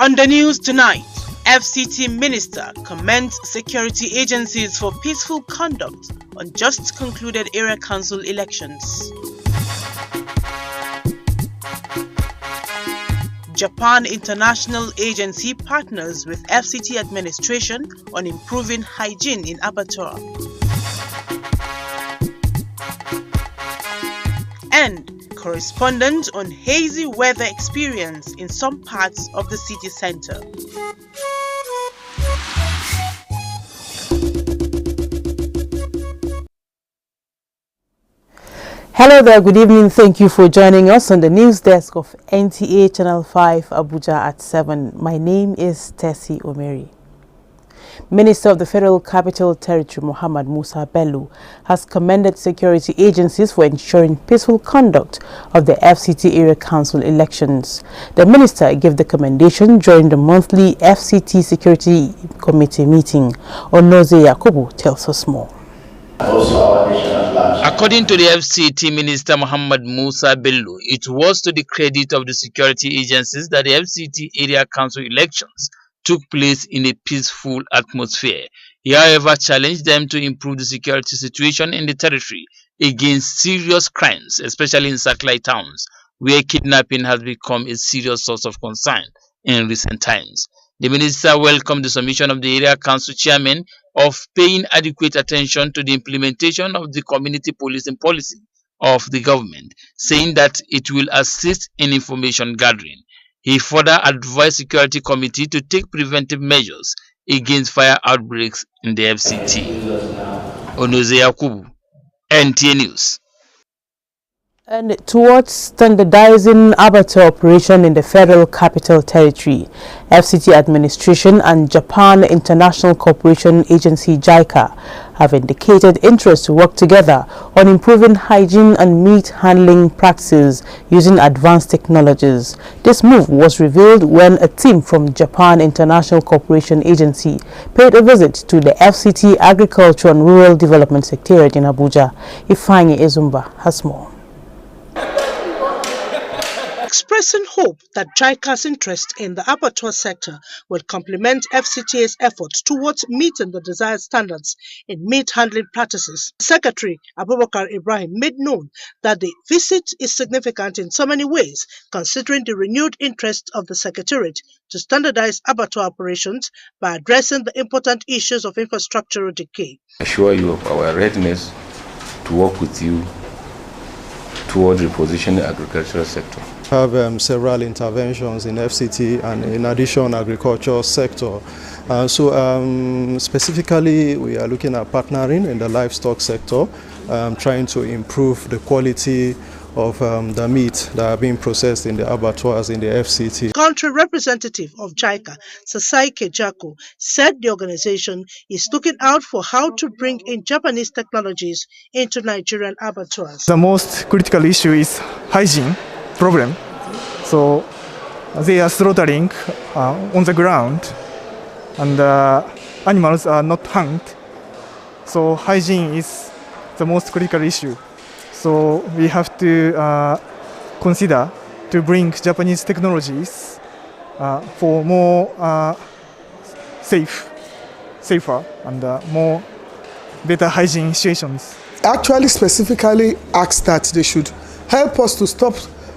On the news tonight, FCT Minister commends security agencies for peaceful conduct on just concluded area council elections. Japan International Agency partners with FCT administration on improving hygiene in abattoir. And correspondent on hazy weather experience in some parts of the city center. Hello there, good evening. Thank you for joining us on the news desk of NTA Channel 5 Abuja at 7. My name is Tessie Omeri. Minister of the Federal Capital Territory Muhammad Musa Bello has commended security agencies for ensuring peaceful conduct of the FCT Area Council elections. The minister gave the commendation during the monthly FCT Security Committee meeting. Onoze Yakubu tells us more. According to the FCT Minister Muhammad Musa Bello, it was to the credit of the security agencies that the FCT Area Council elections took place in a peaceful atmosphere. He, however, challenged them to improve the security situation in the territory against serious crimes, especially in satellite towns, where kidnapping has become a serious source of concern in recent times. The minister welcomed the submission of the Area Council chairman of paying adequate attention to the implementation of the community policing policy of the government, saying that it will assist in information gathering. He further advised Security Committee to take preventive measures against fire outbreaks in the FCT. Onoze Yakubu, NTA News. And towards standardizing abattoir operation in the Federal Capital Territory, FCT administration and Japan International Cooperation Agency JICA have indicated interest to work together on improving hygiene and meat handling practices using advanced technologies. This move was revealed when a team from Japan International Cooperation Agency paid a visit to the FCT Agriculture and Rural Development Secretariat in Abuja. Ifeanyi Ezumba has more. Expressing hope that JICA's interest in the abattoir sector will complement FCTA's efforts towards meeting the desired standards in meat handling practices, Secretary Abubakar Ibrahim made known that the visit is significant in so many ways, considering the renewed interest of the Secretariat to standardize abattoir operations by addressing the important issues of infrastructural decay. I assure you of our readiness to work with you towards repositioning the agricultural sector. We have several interventions in FCT and in addition agriculture sector. Specifically we are looking at partnering in the livestock sector, trying to improve the quality of the meat that are being processed in the abattoirs in the FCT. Country representative of JICA, Sasai Kejako, said the organization is looking out for how to bring in Japanese technologies into Nigerian abattoirs. The most critical issue is hygiene problem. So they are slaughtering on the ground and animals are not hung. So hygiene is the most critical issue. So we have to consider to bring Japanese technologies for more safer and more better hygiene situations. Actually, specifically asked that they should help us to stop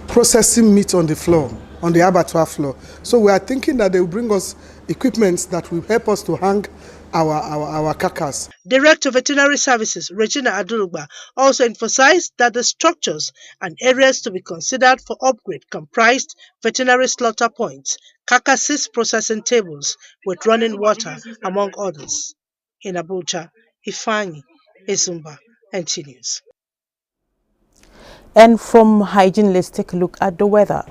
processing meat on the floor, on the abattoir floor. So we are thinking that they will bring us equipment that will help us to hang our carcass. Director of Veterinary Services Regina Adulugba also emphasized that the structures and areas to be considered for upgrade comprised veterinary slaughter points, carcasses processing tables with running water, among others. In Abuja, Ifeanyi Ezumba, NT News. And from hygiene, let's take a look at the weather.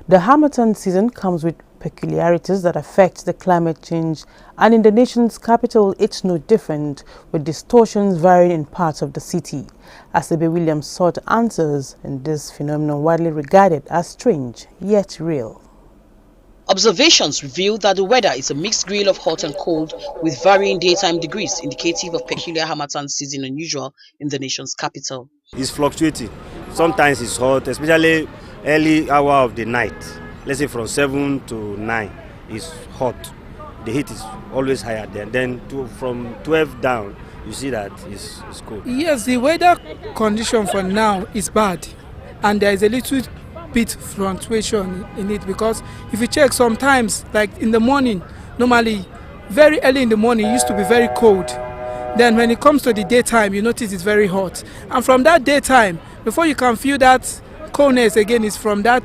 The Harmattan season comes with peculiarities that affect the climate change, and in the nation's capital, it's no different, with distortions varying in parts of the city. Asebe Williams sought answers in this phenomenon widely regarded as strange, yet real. Observations reveal that the weather is a mixed grill of hot and cold, with varying daytime degrees indicative of peculiar Harmattan season unusual in the nation's capital. It's fluctuating. Sometimes it's hot, especially early hour of the night. Let's say from 7 to 9. is hot. The heat is always higher there. Then from 12 down, you see that it's cold. Yes, the weather condition for now is bad, and there is a little bit fluctuation in it, because if you check sometimes, like in the morning, normally very early in the morning it used to be very cold. Then when it comes to the daytime, you notice it's very hot. And from that daytime, before you can feel that coldness again, is from that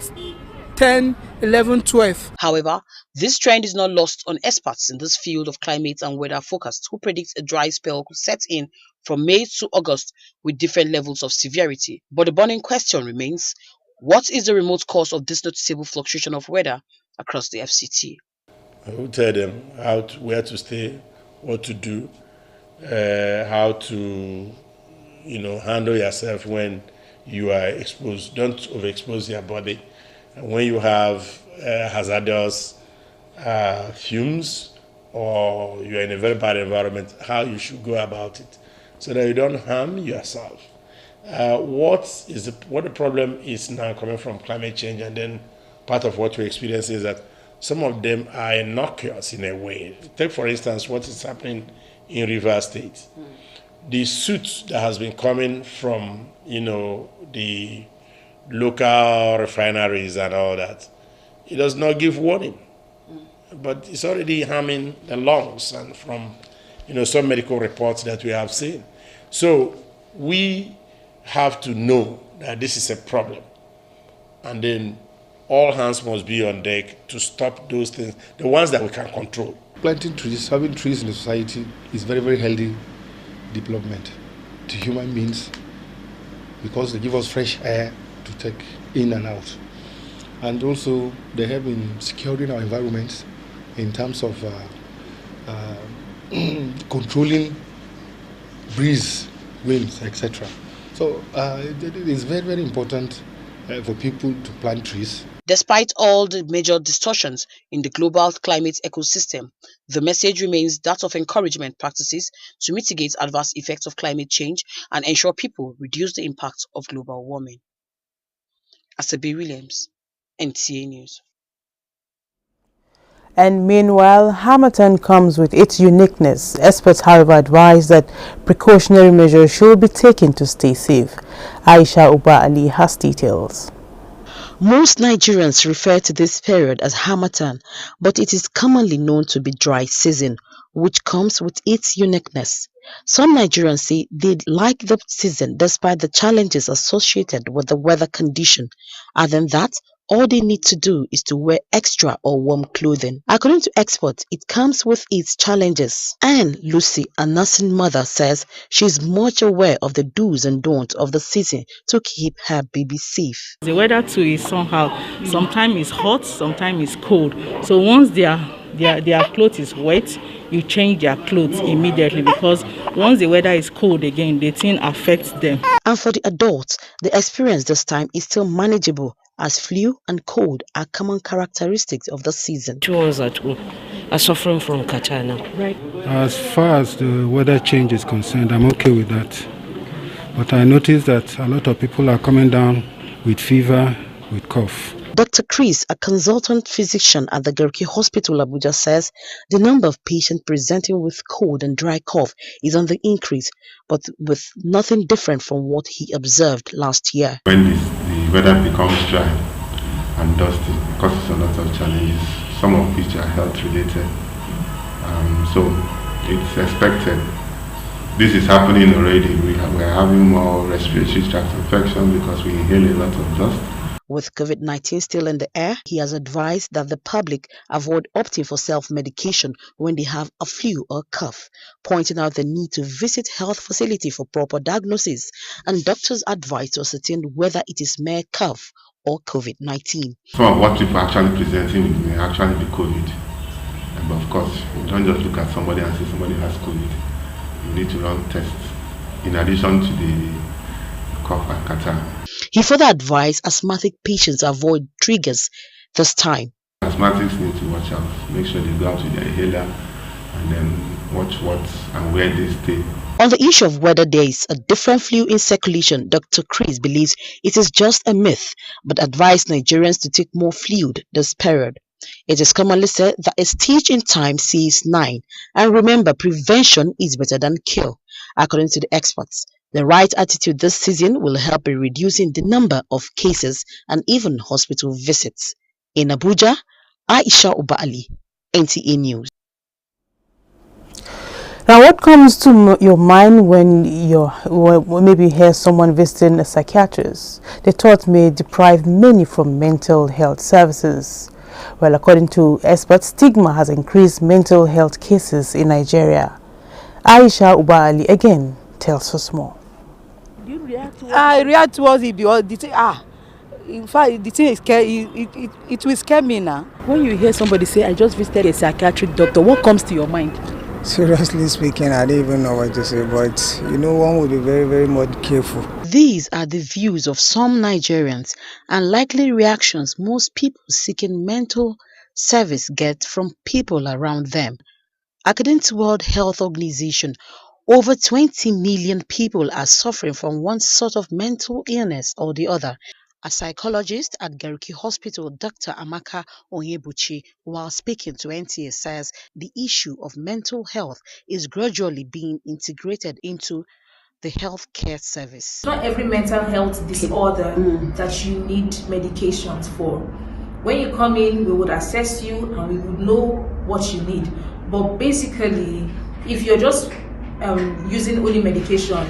10, 11, 12. However, this trend is not lost on experts in this field of climate and weather forecasts, who predict a dry spell could set in from May to August with different levels of severity. But the burning question remains, what is the remote cause of this noticeable fluctuation of weather across the FCT? I will tell them where to stay, what to do, how to, handle yourself when you are exposed. Don't overexpose your body. And when you have hazardous fumes or you're in a very bad environment, how you should go about it so that you don't harm yourself. What the problem is now coming from climate change, and then part of what we experience is that some of them are innocuous in a way. Take, for instance, what is happening in Rivers State. The soot that has been coming from, the local refineries and all that, it does not give warning. But it's already harming the lungs, and from, some medical reports that we have seen. So we have to know that this is a problem. And then all hands must be on deck to stop those things, the ones that we can control. Planting trees, having trees in the society is very, very healthy development to human beings, because they give us fresh air to take in and out. And also they help in securing our environments in terms of controlling breeze, winds, etc. So it is very, very important for people to plant trees. Despite all the major distortions in the global climate ecosystem, the message remains that of encouragement practices to mitigate adverse effects of climate change and ensure people reduce the impact of global warming. Asabe Williams, NTA News. And meanwhile, Harmattan comes with its uniqueness. Experts, however, advise that precautionary measures should be taken to stay safe. Aisha Uba Ali has details. Most Nigerians refer to this period as Harmattan, but it is commonly known to be dry season, which comes with its uniqueness. Some Nigerians say they like the season despite the challenges associated with the weather condition. Other than that, all they need to do is to wear extra or warm clothing. According to experts, it comes with its challenges. And Lucy, a nursing mother, says she is much aware of the do's and don'ts of the season to keep her baby safe. The weather too is somehow, sometimes it's hot, sometimes it's cold. So once their clothes is wet, you change their clothes immediately, because once the weather is cold again, the thing affects them. And for the adults, the experience this time is still manageable, as flu and cold are common characteristics of the season. Two ones at home are suffering from Katana. Right. As far as the weather change is concerned, I'm okay with that. But I noticed that a lot of people are coming down with fever, with cough. Dr. Chris, a consultant physician at the Garki Hospital, Abuja, says the number of patients presenting with cold and dry cough is on the increase, but with nothing different from what he observed last year. When the weather becomes dry and dusty, it causes a lot of challenges, some of which are health related. So it's expected. This is happening already. We are having more respiratory tract infection because we inhale a lot of dust. With COVID-19 still in the air, he has advised that the public avoid opting for self-medication when they have a flu or cough, pointing out the need to visit health facility for proper diagnosis and doctors' advice to ascertain whether it is mere cough or COVID-19. Some of what people are actually presenting with may actually be COVID. But of course, you don't just look at somebody and say somebody has COVID. You need to run tests in addition to the cough and catarrh. He further advised asthmatic patients to avoid triggers this time. Asthmatics need to watch out, make sure they go out with their inhaler and then watch what and where they stay. On the issue of whether there is a different flu in circulation, Dr. Chris believes it is just a myth, but advised Nigerians to take more fluid this period. It is commonly said that a stitch in time saves 9. And remember, prevention is better than cure. According to the experts, the right attitude this season will help in reducing the number of cases and even hospital visits. In Abuja, Aisha Ubali, NTA News. Now, what comes to your mind when maybe you hear someone visiting a psychiatrist? The thought may deprive many from mental health services. Well, according to experts, stigma has increased mental health cases in Nigeria. Aisha Ubali again tells us more. I react towards it because in fact, the thing is it will scare me now. When you hear somebody say, I just visited a psychiatric doctor, what comes to your mind? Seriously speaking, I don't even know what to say, but one would be very, very much careful. These are the views of some Nigerians and likely reactions most people seeking mental service get from people around them. According to World Health Organization, over 20 million people are suffering from one sort of mental illness or the other. A psychologist at Gariki Hospital, Dr. Amaka Onyebuchi, while speaking to NTA, says the issue of mental health is gradually being integrated into the healthcare service. Not every mental health disorder that you need medications for. When you come in, we would assess you and we would know what you need. But basically, if you're just using only medication,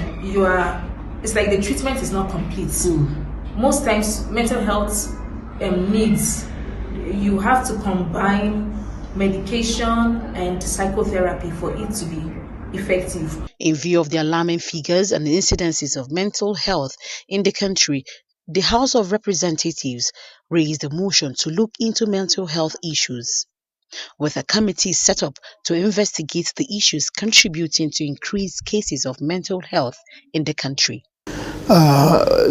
it's like the treatment is not complete. Most times, mental health needs, you have to combine medication and psychotherapy for it to be effective. In view of the alarming figures and incidences of mental health in the country, the House of Representatives raised a motion to look into mental health issues, with a committee set up to investigate the issues contributing to increased cases of mental health in the country.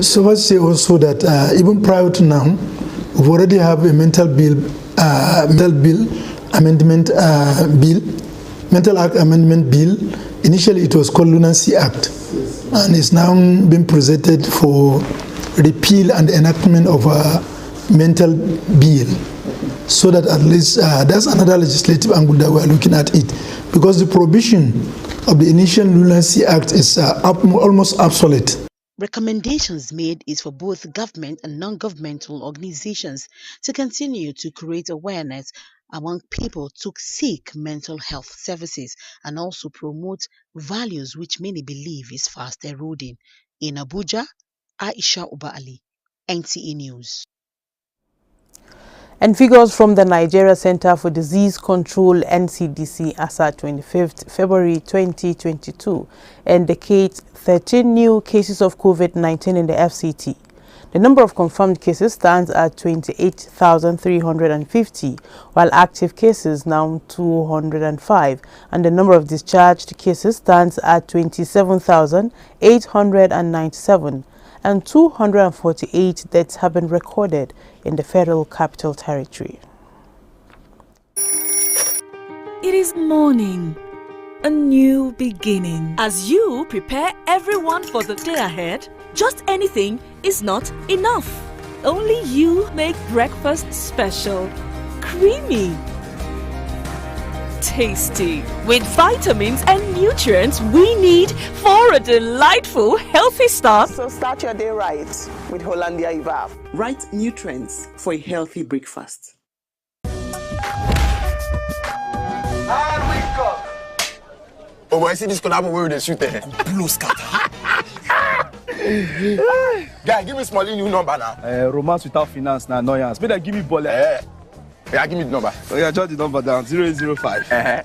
So let's say also that even prior to now, we already have a mental Act Amendment Bill. Initially, it was called Lunacy Act, and it's now been presented for repeal and enactment of a mental bill. So that at least that's another legislative angle that we're looking at it, because the provision of the initial Lunacy Act is almost obsolete. Recommendations made is for both government and non-governmental organizations to continue to create awareness among people to seek mental health services and also promote values which many believe is fast eroding. In Abuja, Aisha Ubali, NTA News. And figures from the Nigeria Center for Disease Control (NCDC) as at 25th February 2022 indicate 13 new cases of COVID-19 in the FCT. The number of confirmed cases stands at 28,350, while active cases now 205, and the number of discharged cases stands at 27,897. And 248 deaths have been recorded in the Federal Capital Territory. It is morning, a new beginning. As you prepare everyone for the day ahead, just anything is not enough. Only you make breakfast special, creamy, tasty, with vitamins and nutrients we need for a delightful, healthy start. So start your day right with Hollandia Evolve. Right nutrients for a healthy breakfast. And we go. Oh, I see this collab where they shoot there. Blue scatter. Guy, give me small new number now. Romance without finance now, annoyance. Better give me bullet. Yeah, give me the number. Oh yeah, jot the number down. 0805.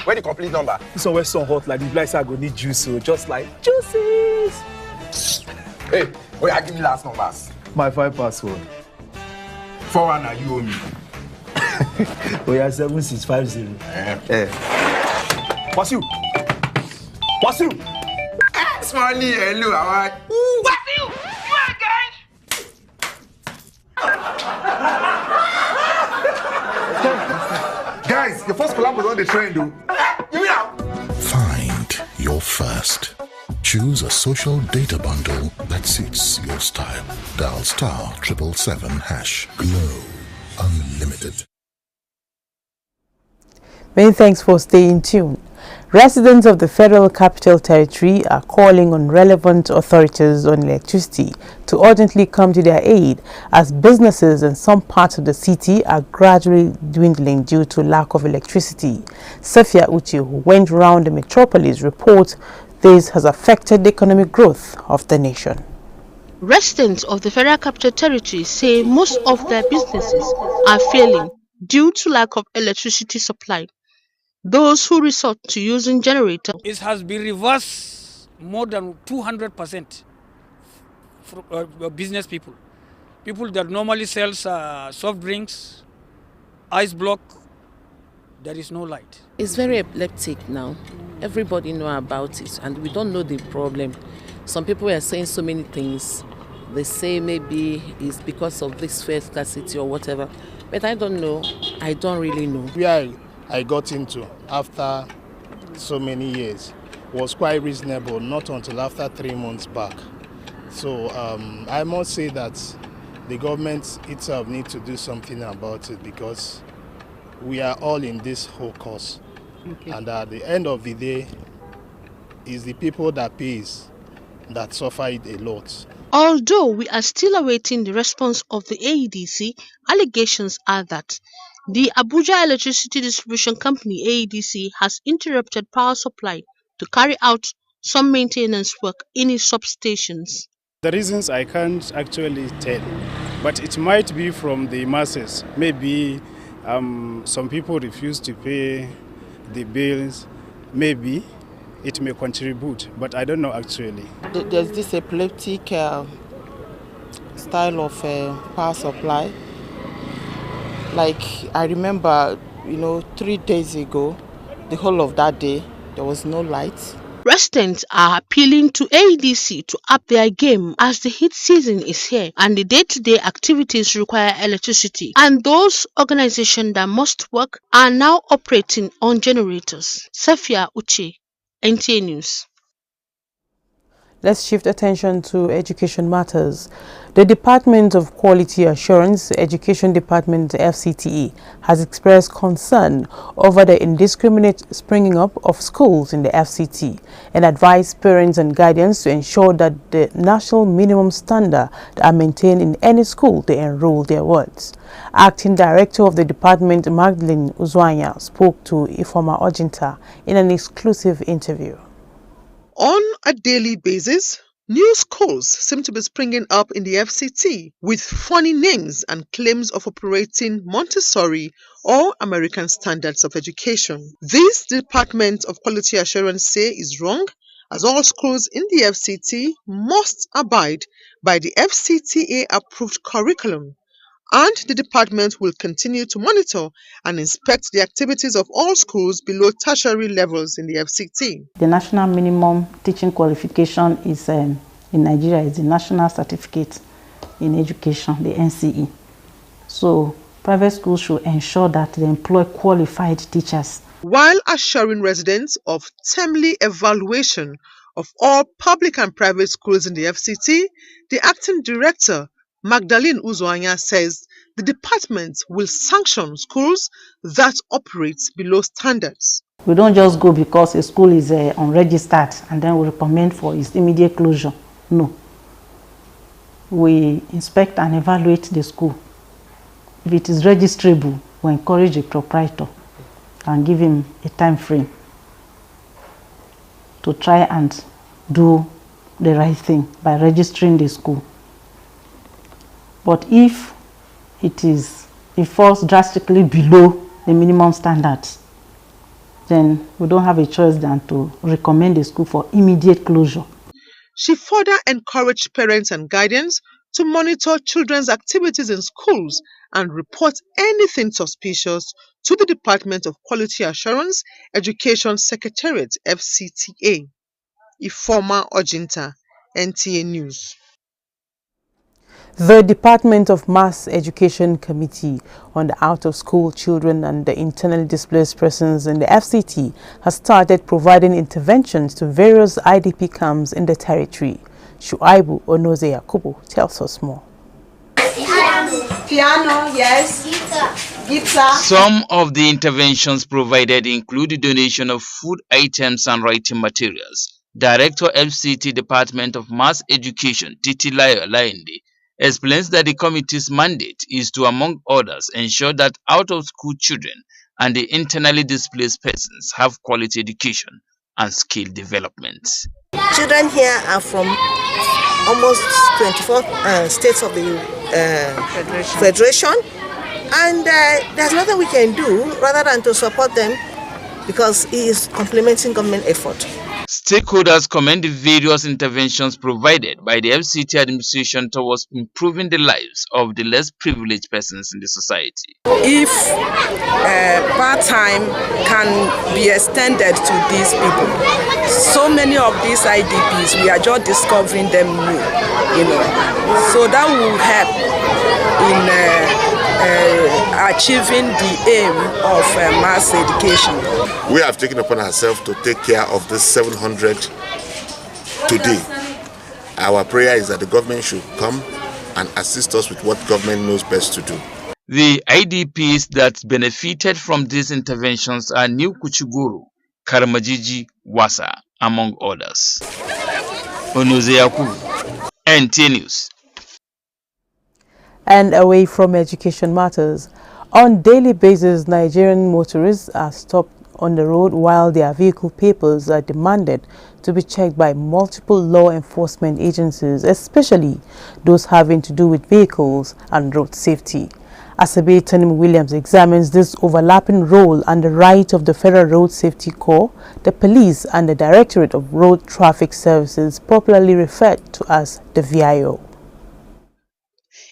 Where the complete number? This one so hot like the blind I go need juice, so just like juices. Hey, where give me last numbers? My 5 password. 41 now you owe me. Oh yeah, 7650. What's you? What's you? Smiley, hello, how are you? What's you? You again? Guys, your first collab was on the trend, though. You know. Find your first. Choose a social data bundle that suits your style. Dial *777#. Glow Unlimited. Many thanks for staying tuned. Residents of the Federal Capital Territory are calling on relevant authorities on electricity to urgently come to their aid, as businesses in some parts of the city are gradually dwindling due to lack of electricity. Safia Uche, who went round the metropolis, reports this has affected the economic growth of the nation. Residents of the Federal Capital Territory say most of their businesses are failing due to lack of electricity supply. Those who resort to using generators. It has been reversed more than 200% for business people. People that normally sell soft drinks, ice block, there is no light. It's very epileptic now. Everybody know about it and we don't know the problem. Some people are saying so many things. They say maybe it's because of this fuel scarcity or whatever. But I don't know. I don't really know. Where I got into after so many years was quite reasonable, not until after 3 months back. So I must say that the government itself needs to do something about it, because we are all in this whole cause. Okay. And at the end of the day, it's the people that pays that suffer it a lot. Although we are still awaiting the response of the AEDC, allegations are that the Abuja Electricity Distribution Company AEDC has interrupted power supply to carry out some maintenance work in its substations. The reasons I can't actually tell, but it might be from the masses. Maybe some people refuse to pay the bills. Maybe it may contribute, but I don't know actually. There's this epileptic style of power supply. Like I remember, 3 days ago, the whole of that day, there was no light. Residents are appealing to AEDC to up their game, as the heat season is here and the day-to-day activities require electricity, and those organizations that must work are now operating on generators. Safia Uche, NTA News. Let's shift attention to education matters. The Department of Quality Assurance, Education Department FCTA, has expressed concern over the indiscriminate springing up of schools in the FCT and advised parents and guardians to ensure that the national minimum standard are maintained in any school they enroll their wards. Acting Director of the Department, Magdalene Uzwanya, spoke to Ifoma Ojinta in an exclusive interview. On a daily basis, new schools seem to be springing up in the FCT with funny names and claims of operating Montessori or American standards of education. This Department of Quality Assurance say is wrong, as all schools in the FCT must abide by the FCTA approved curriculum, and the department will continue to monitor and inspect the activities of all schools below tertiary levels in the FCT. The national minimum teaching qualification is in Nigeria is the National Certificate in Education, the NCE. So private schools should ensure that they employ qualified teachers. While assuring residents of timely evaluation of all public and private schools in the FCT, the acting director, Magdalene Uzwanya, says the department will sanction schools that operate below standards. We don't just go because a school is unregistered and then we recommend for its immediate closure. No. We inspect and evaluate the school. If it is registrable, we encourage the proprietor and give him a time frame to try and do the right thing by registering the school. But if it falls drastically below the minimum standards, then we don't have a choice than to recommend the school for immediate closure. She further encouraged parents and guardians to monitor children's activities in schools and report anything suspicious to the Department of Quality Assurance, Education Secretariat, FCTA. Ifoma Ojinta, NTA News. The Department of Mass Education Committee on the Out-of-School Children and the Internally Displaced Persons in the FCT has started providing interventions to various IDP camps in the territory. Shuaibu Onoze Yakubu tells us more. Piano, yes. Some of the interventions provided include the donation of food items and writing materials. Director FCT Department of Mass Education, Titi Lainde, explains that the committee's mandate is to, among others, ensure that out-of-school children and the internally displaced persons have quality education and skill development. Children here are from almost 24 states of the Federation. And there's nothing we can do rather than to support them because it is complementing government effort. Stakeholders commend the various interventions provided by the FCT administration towards improving the lives of the less privileged persons in the society. If part-time can be extended to these people, so many of these IDPs, we are just discovering them new, so that will help in achieving the aim of mass education. We have taken upon ourselves to take care of this 700 today. Our prayer is that the government should come and assist us with what government knows best to do. The IDPs that benefited from these interventions are New Kuchuguru, Karamajiji, Wasa, among others. Onozeyaku, NTA News. And away from education matters, on daily basis, Nigerian motorists are stopped on the road while their vehicle papers are demanded to be checked by multiple law enforcement agencies, especially those having to do with vehicles and road safety. Asabe Tanim Williams examines this overlapping role and the right of the Federal Road Safety Corps, the police and the Directorate of Road Traffic Services, popularly referred to as the VIO.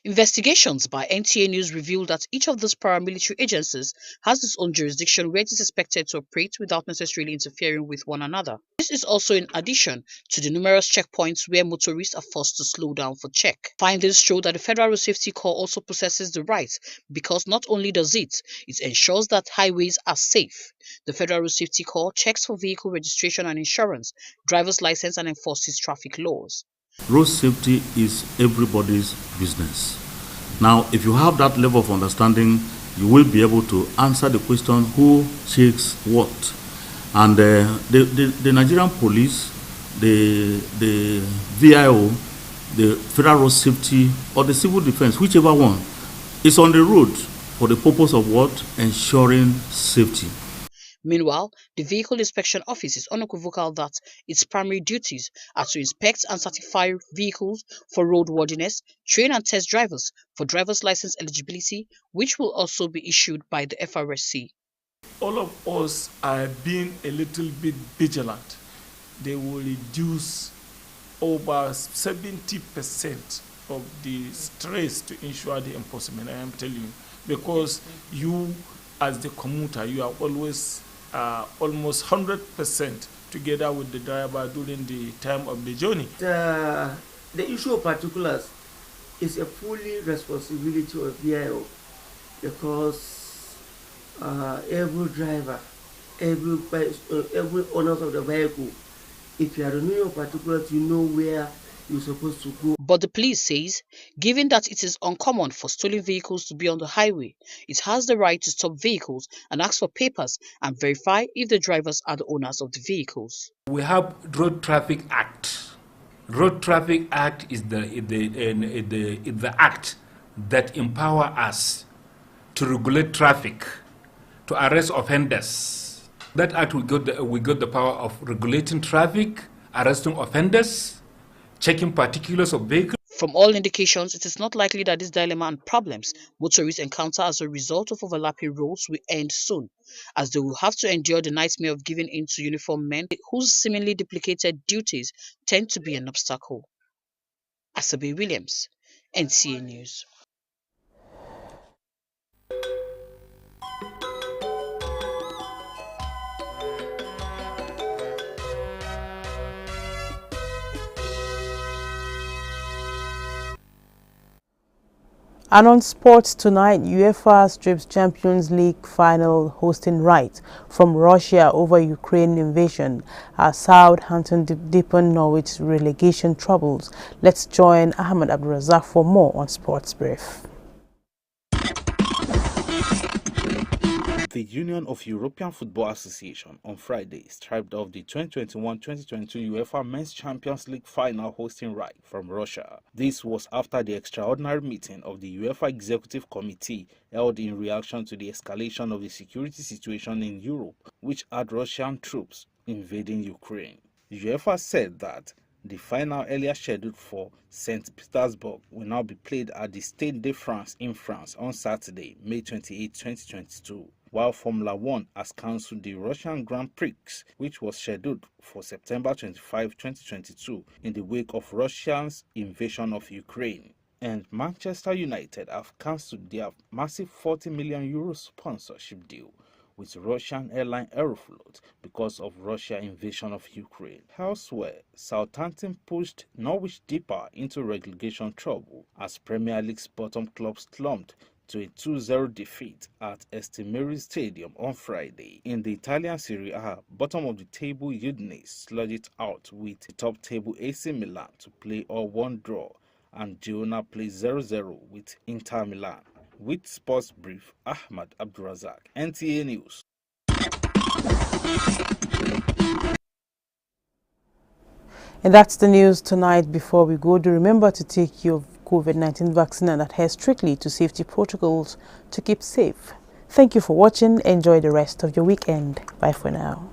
Investigations by NTA News revealed that each of these paramilitary agencies has its own jurisdiction where it is expected to operate without necessarily interfering with one another. This is also in addition to the numerous checkpoints where motorists are forced to slow down for check. Findings show that the Federal Road Safety Corps also possesses the right because not only does it ensures that highways are safe. The Federal Road Safety Corps checks for vehicle registration and insurance, driver's license and enforces traffic laws. Road safety is everybody's business. Now, if you have that level of understanding, you will be able to answer the question, who checks what? And the Nigerian police, the VIO, the Federal Road Safety, or the Civil Defense, whichever one, is on the road for the purpose of what? Ensuring safety. Meanwhile, the Vehicle Inspection Office is unequivocal that its primary duties are to inspect and certify vehicles for roadworthiness, train and test drivers for driver's license eligibility, which will also be issued by the FRSC. All of us are being a little bit vigilant. They will reduce over 70% of the stress to ensure the enforcement, I am telling you, because you as the commuter, you are always almost 100% together with the driver during the time of the journey. The issue of particulars is a fully responsibility of VIO because every driver, every owner of the vehicle, if you are renewing your particulars, you know where you're supposed to go. But the police says, given that it is uncommon for stolen vehicles to be on the highway, it has the right to stop vehicles and ask for papers and verify if the drivers are the owners of the vehicles. We have Road Traffic Act. Road Traffic Act is the act that empower us to regulate traffic, to arrest offenders. That act we got the power of regulating traffic, arresting offenders, checking particulars of vehicles. From all indications, it is not likely that this dilemma and problems motorists encounter as a result of overlapping roles will end soon, as they will have to endure the nightmare of giving in to uniformed men whose seemingly duplicated duties tend to be an obstacle. Asabe Williams, NTA News. And on sports tonight, UEFA strips Champions League final hosting right from Russia over Ukraine invasion as Southampton deepen Norwich relegation troubles. Let's join Ahmed Abdulrazak for more on Sports Brief. The Union of European Football Association on Friday stripped off the 2021-2022 UEFA Men's Champions League final hosting right from Russia. This was after the extraordinary meeting of the UEFA Executive Committee held in reaction to the escalation of the security situation in Europe, which had Russian troops invading Ukraine. UEFA said that the final, earlier scheduled for St. Petersburg, will now be played at the Stade de France in France on Saturday, May 28, 2022, while Formula One has cancelled the Russian Grand Prix, which was scheduled for September 25, 2022, in the wake of Russia's invasion of Ukraine. And Manchester United have cancelled their massive €40 million sponsorship deal with Russian airline Aeroflot because of Russia's invasion of Ukraine. Elsewhere, Southampton pushed Norwich deeper into relegation trouble as Premier League's bottom club slumped to a 2-0 defeat at Estimeri Stadium on Friday. In the Italian Serie A, bottom of the table Udinese sludged it out with the top table AC Milan to play a 1 draw, and Girona plays 0-0 with Inter Milan. With Sports Brief, Ahmad Abdurazak, NTA News. And that's the news tonight. Before we go, do remember to take your COVID-19 vaccine and adhere strictly to safety protocols to keep safe. Thank you for watching. Enjoy the rest of your weekend. Bye for now.